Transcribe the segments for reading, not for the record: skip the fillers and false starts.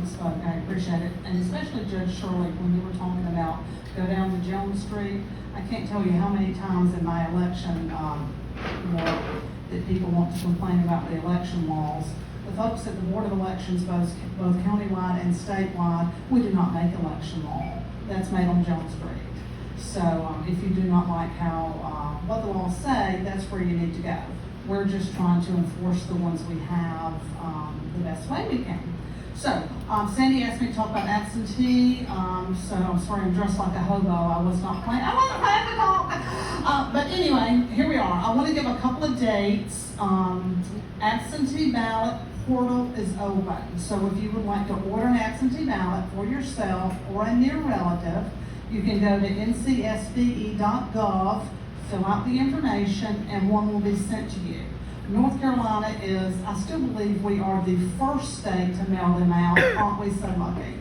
that spoke, I appreciate it, and especially Judge Shirley, when you were talking about go down to Jones Street. I can't tell you how many times in my election, work that people want to complain about the election laws. The folks at the Board of Elections, both countywide and statewide, we do not make election law. That's made on Jones Street. So, if you do not like how, what the laws say, that's where you need to go. We're just trying to enforce the ones we have, the best way we can. So, Sandy asked me to talk about absentee, so I'm sorry I'm dressed like a hobo. I wasn't planning to talk. But anyway, here we are. I want to give a couple of dates. Absentee ballot portal is open. So if you would like to order an absentee ballot for yourself or a near relative, you can go to ncsbe.gov, fill out the information, and one will be sent to you. North Carolina is, I still believe we are the first state to mail them out. Aren't we so lucky?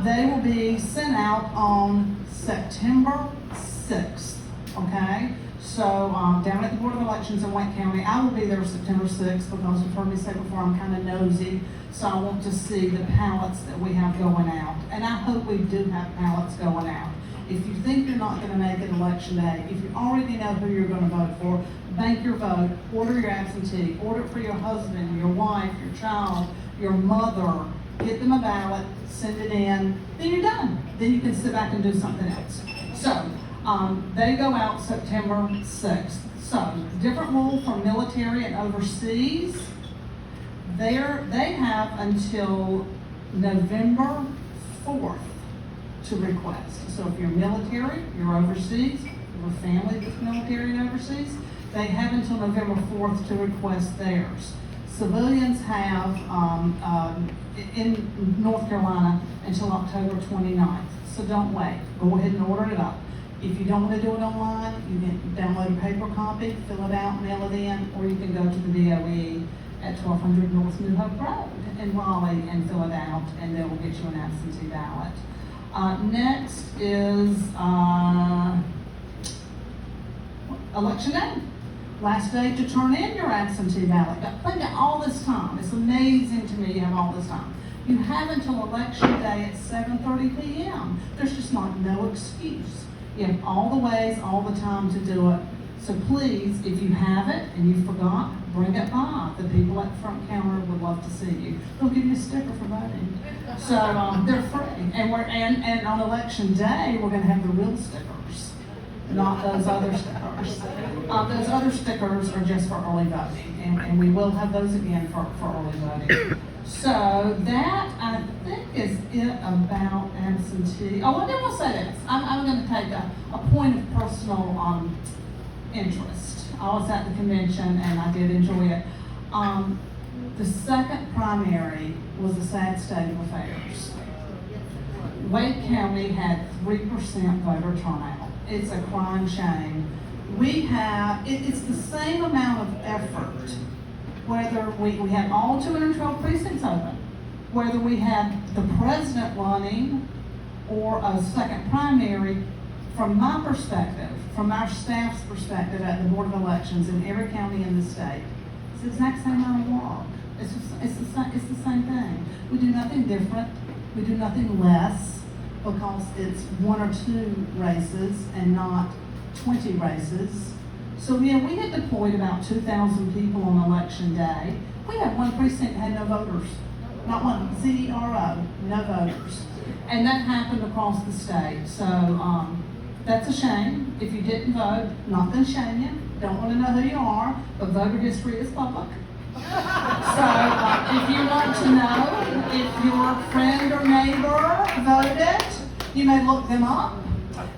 They will be sent out on September 6th, okay? So down at the Board of Elections in Wake County, I will be there September 6th because you've heard me say before, I'm kind of nosy. So I want to see the ballots that we have going out. And I hope we do have ballots going out. If you think you're not going to make it election day, if you already know who you're going to vote for, bank your vote, order your absentee, order it for your husband, your wife, your child, your mother, get them a ballot, send it in, then you're done. Then you can sit back and do something else. So, they go out September 6th. So, different rule for military and overseas. They have until November 4th to request. So if you're military, you're overseas, you're a family that's military and overseas, they have until November 4th to request theirs. Civilians have, in North Carolina, until October 29th. So don't wait. Go ahead and order it up. If you don't want to do it online, you can download a paper copy, fill it out, mail it in, or you can go to the DOE at 1200 North New Hope Road in Raleigh and fill it out, and they will get you an absentee ballot. Next is Election Day. Last day to turn in your absentee ballot. Got plenty of all this time. It's amazing to me you have all this time. You have until Election Day at 7:30 p.m. There's just no excuse. You have all the ways, all the time to do it. So please, if you have it and you forgot, bring it by. The people at the front counter would love to see you. They'll give you a sticker for voting. So they're free. And on Election Day, we're going to have the real stickers, not those other stickers. Those other stickers are just for early voting, and we will have those again for early voting. So that, I think, is it about absentee. Oh, I did want to say this. I'm going to take a point of personal interest. I was at the convention and I did enjoy it. The second primary was a sad state of affairs. Wake County had 3% voter turnout. It's a crying shame. We have, it's the same amount of effort whether we had all 212 precincts open, whether we had the president running or a second primary. From my perspective, from our staff's perspective at the Board of Elections in every county in the state, it's the exact same amount of work. It's the same thing. We do nothing different. We do nothing less because it's 1 or 2 races and not 20 races. So yeah, we had deployed about 2,000 people on Election Day. We had one precinct that had no voters. Not one, 0, no voters. And that happened across the state. So, that's a shame. If you didn't vote, not gonna shame you. Don't want to know who you are, but voter history is public. So if you want to know if your friend or neighbor voted, you may look them up,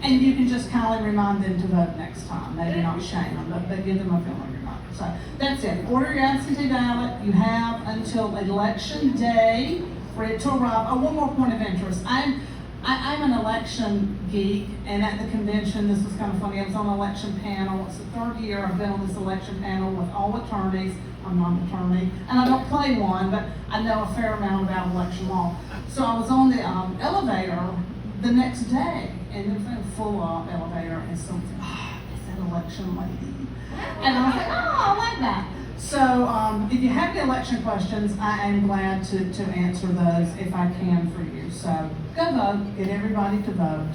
and you can just kindly remind them to vote next time. Maybe not shame them, but give them a feeling reminder. So that's it. Order your absentee ballot. You have until Election Day for it to arrive. Oh, one more point of interest. I'm an election geek, and at the convention, this was kind of funny, I was on an election panel. It's the 3rd year I've been on this election panel with all attorneys. I'm not an attorney, and I don't play one, but I know a fair amount about election law. So I was on the elevator the next day, and it was a full elevator, and someone said, is election lady. And I was like, oh, I like that. So if you have any election questions, I am glad to answer those if I can for you. So go vote, get everybody to vote.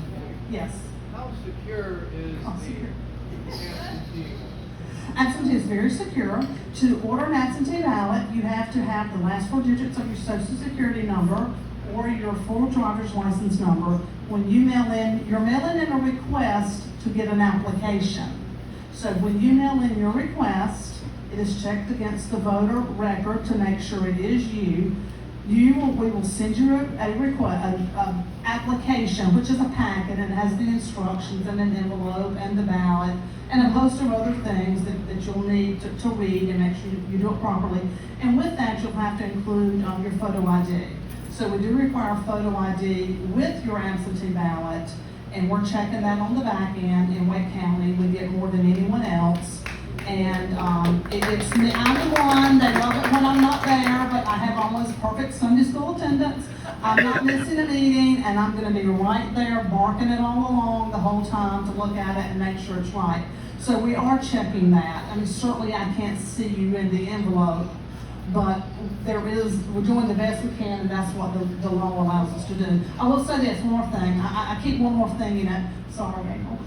Yes? How secure is the absentee? Absentee is very secure. To order an absentee ballot, you have to have the last 4 digits of your social security number or your full driver's license number. When you mail in, you're mailing in a request to get an application. So when you mail in your request, it is checked against the voter record to make sure it is you. We will send you a application, which is a packet, and it has the instructions and an envelope and the ballot and a host of other things that you'll need to read and make sure you do it properly. And with that, you'll have to include your photo ID. So we do require a photo ID with your absentee ballot, and we're checking that on the back end. In Wake County, we get more than anyone else. And it's me. I'm the one. They love it when I'm not there, but I have almost perfect Sunday school attendance. I'm not missing a meeting, and I'm going to be right there barking it all along the whole time to look at it and make sure it's right. So we are checking that. I mean, certainly I can't see you in the envelope, but we're doing the best we can, and that's what the law allows us to do. I will say this one more thing. I keep one more thing in it. Sorry, April.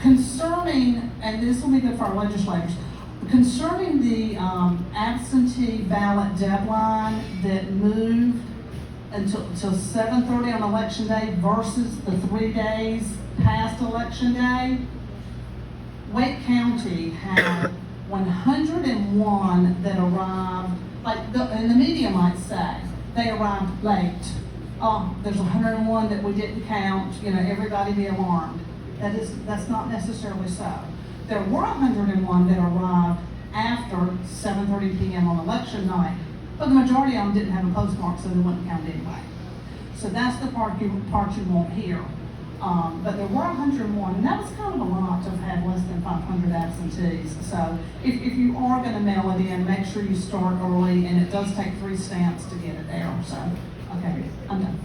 Concerning, and this will be good for our legislators, concerning the absentee ballot deadline that moved until 7:30 on election day versus the 3 days past election day, Wake County had 101 that arrived, and the media might say, they arrived late. Oh, there's 101 that we didn't count, everybody be alarmed. That's not necessarily so. There were 101 that arrived after 7:30 p.m. on election night, but the majority of them didn't have a postmark, so they wouldn't count anyway. So that's the part you won't hear. But there were 101, and that was kind of a lot to have had less than 500 absentees. So if you are going to mail it in, make sure you start early, and it does take 3 stamps to get it there. So, okay, I'm done.